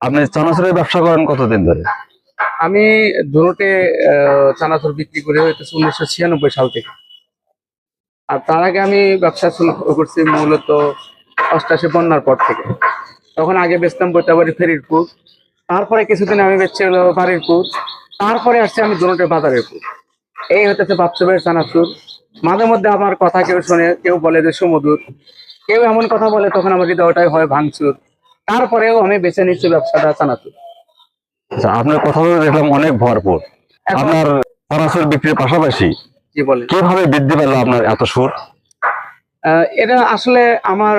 আপনি চানাচুরের ব্যবসা করেন কতদিন ধরে? আমি ধুনুটে চানাচুর বিক্রি করে হইতেছে 1996 সাল থেকে। আর তার আগে আমি ব্যবসা শুরু করছি মূলত 88 বন্যার পর থেকে। তখন আগে বেচতাম বৈতাবাড়ি ফেরিরপুর, তারপরে কিছুদিন আমি বেচছি হলো বাড়িরপুর, তারপরে আসছে আমি ধুনুটে বাজারেরপুর। এই হইতেছে বাচ্চবের চানাচুর। মাঝে মধ্যে আমার কথা কেউ শোনে, কেউ বলে যে সুমধুর, কেউ এমন কথা বলে, তখন আমার হৃদয়টাই হয় ভাঙচুর। তারপরেও আমি বেছে নিচ্ছি ব্যবসাটা চানাচুর। আচ্ছা, আপনার কথা বলে দেখলাম অনেক ভরপুর। এখন আপনার চানাচুর বিক্রির পাশাপাশি কি বলে, কিভাবে বৃদ্ধি পেল আপনার এত সুর? এটা আসলে আমার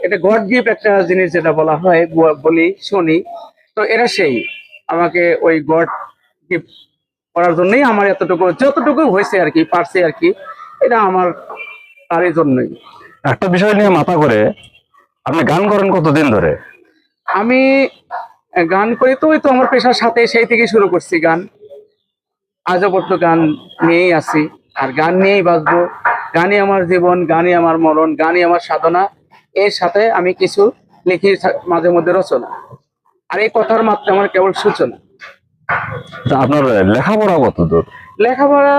এটা গড গিফট একটা জিনিস, যেটা বলা হয় বলি শুনি। তো এটা সেই আমাকে ওই গড গিফট করার জন্যই আমার এতটুকু যতটুকু হয়েছে আর কি, পারছে আর কি, এটা আমার তারই জন্যই। একটা বিষয় নিয়ে মাথা করে, আপনি গান করেন কতদিন ধরে? আমি গান করি তো, ওই তো আমার পেশার সাথে সেই থেকে শুরু করছি গান। আজও পর্যন্ত গান নিয়েই আছি, আর গান নিয়েই বাঁচবো। গানই আমার জীবন, গানই আমার মরণ, গানই আমার সাধনা। এর সাথে আমি কিছু লিখি মাঝে মধ্যে রচনা, আর এই কথার মাত্রা আমার কেবল সূচনা। তা আপনার লেখাপড়া কত দূর? লেখাপড়া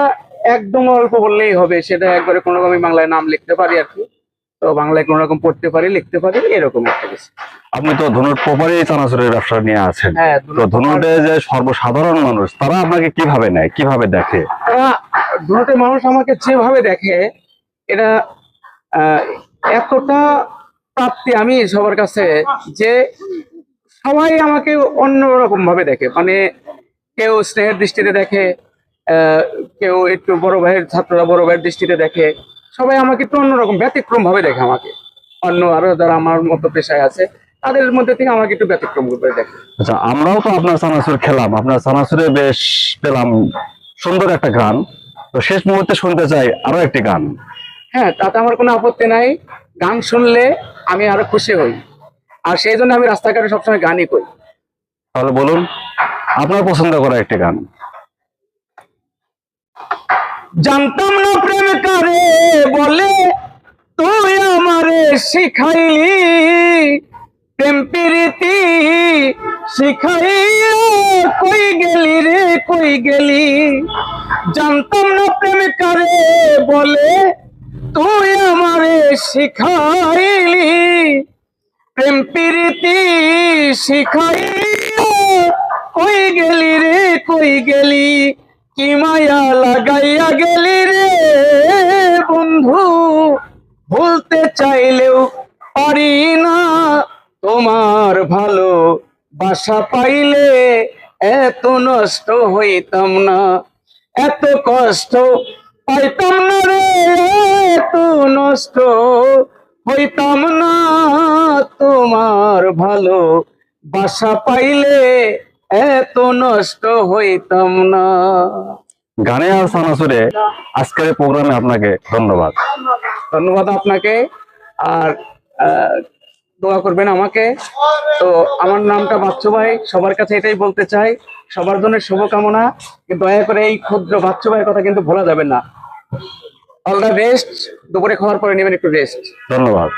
একদম অল্প বললেই হবে, সেটা একবারে কোনো রকম বাংলায় নাম লিখতে পারি আর কি। তো বাংলায় কোনো রকম পড়তে পারি, লিখতে পারি, এরকম একটা কিছু। আপনি তো ধনুট প্রপারই চানাচুরের ব্যবসা নিয়ে আছেন। হ্যাঁ, তো ধনুটে যে সর্বসাধারণ মানুষ, তারা আপনাকে কিভাবে নেয়, কিভাবে দেখে? তারা দুটোতে মানুষ আমাকে যেভাবে দেখে, এটা আহ, এতটা প্রাপ্তি আমি সবার কাছে, যে সবাই আমাকে অন্যরকম ভাবে দেখে। মানে কেউ স্নেহের দৃষ্টিতে দেখে, আহ, কেউ একটু বড় ভাইয়ের ছাত্ররা বড় ভাইয়ের দৃষ্টিতে দেখে। সবাই আমাকে একটু অন্যরকম ব্যতিক্রম ভাবে দেখে আমাকে। অন্য আরো যারা আমার মতো পেশায় আছে, তাদের মধ্যে থেকে আমাকে একটু ব্যতিক্রম করে দেখে। আচ্ছা, আমরাও তো আপনার চানাচুর খেলাম, আপনার চানাচুরে বেশ পেলাম সুন্দর একটা গান। তো শেষ মুহূর্তে শুনতে চাই আরো একটি গান। হ্যাঁ, তাতে আমার কোনো আপত্তি নাই। গান শুনলে আমি আরো খুশি হই, আর সেই জন্য আমি রাস্তাঘাটে সবসময় গানই করি। তাহলে বলুন আপনার পছন্দ করা একটি গান। জানতাম না প্রেম কারে বলে, তুই আমারে শিখাইলি। প্রেম প্রীতি শিখাইয়া কই গেলি রে, কই গেলি। জানতাম না প্রেম কারে বলে, তুই আমারে শিখাইলি। প্রেম প্রীতি শিখাইয়া কই গেলি রে, কই গেলি। কি মায়া লাগাইয়া গেলি রে বন্ধু, ভুলতে চাইলেও পারি না। তোমার ভালো বাসা পাইলে এত নষ্ট হইতাম না, এত কষ্ট পাইতাম না রে, এত নষ্ট হইতাম না। তোমার ভালো বাসা পাইলে এত নষ্ট হইতাম না। গানে আর চানাচুরে আজকের প্রোগ্রামে আপনাকে ধন্যবাদ। ধন্যবাদ আপনাকে। আর দোয়া করবেন আমাকে। তো আমার নামটা বাচ্চু ভাই, সবার কাছে এটাই বলতে চাই, সবার জন্য শুভকামনা। দয়া করে এই ক্ষুদ্র বাচ্চু ভাইয়ের কথা কিন্তু ভোলা যাবে না। All the best. দুপুরে খাওয়ার পরে নেবেন একটু রেস্ট। ধন্যবাদ।